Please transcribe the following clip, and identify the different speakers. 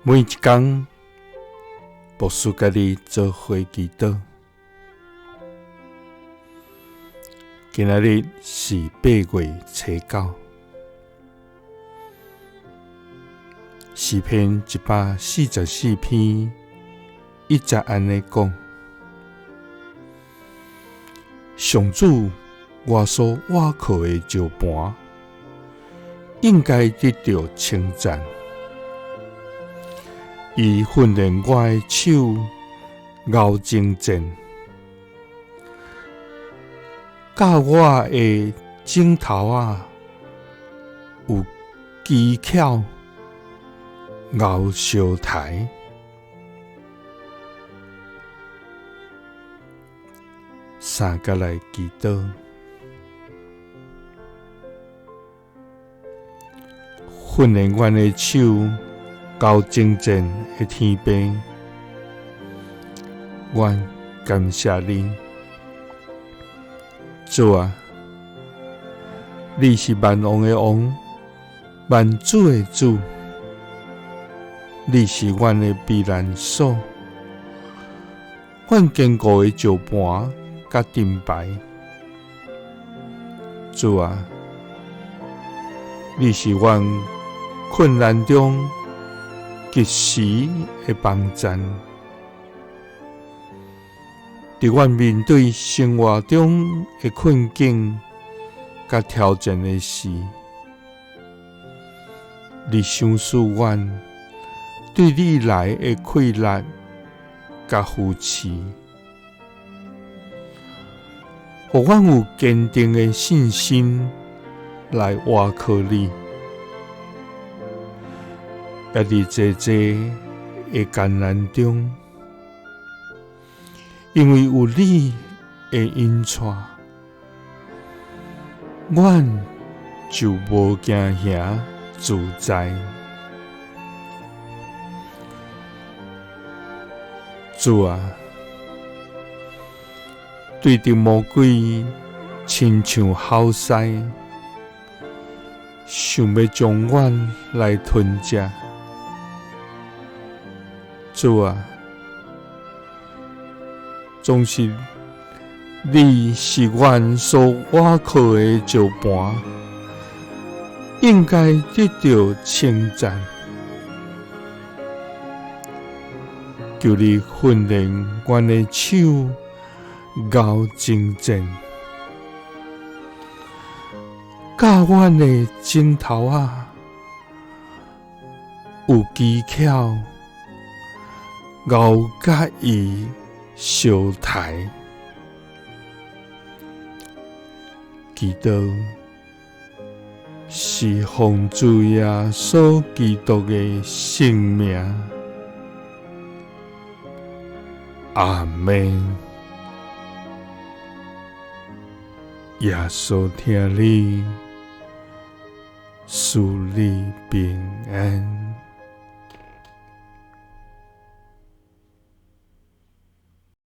Speaker 1: 每一天，牧师甲你做伙祈祷。今仔日是8月初9，诗篇144篇1节安尼讲：上主，我所倚靠的石盤，應該得到稱讚。伊訓練我的手，咬精進，教我的指頭有技巧，咬小台。三個來祈禱，訓練我的手，到精進的天父，我感謝你，主啊！你是萬王的王，萬主的主，你是我的避難所，我堅固的石盤甲盾牌。主啊！你是我困難中及時的幫站，在我面對生活中的困境甲挑戰的時，你賞賜我對你來的快樂甲扶持，讓我有堅定的信心來倚靠你。在你濟濟的艱難中，因為有你的引帶，我就無驚嚇自在。主啊，對着魔鬼親像好屎，想要將我來吞食。主啊，總是你是我所倚靠的石盤，應該得到稱讚。求你訓練我的手，咬精進，教我的指頭有技巧，咬甲伊小台。祈禱是奉主耶穌基督的聖名。阿們。耶穌聽你，賜你平安。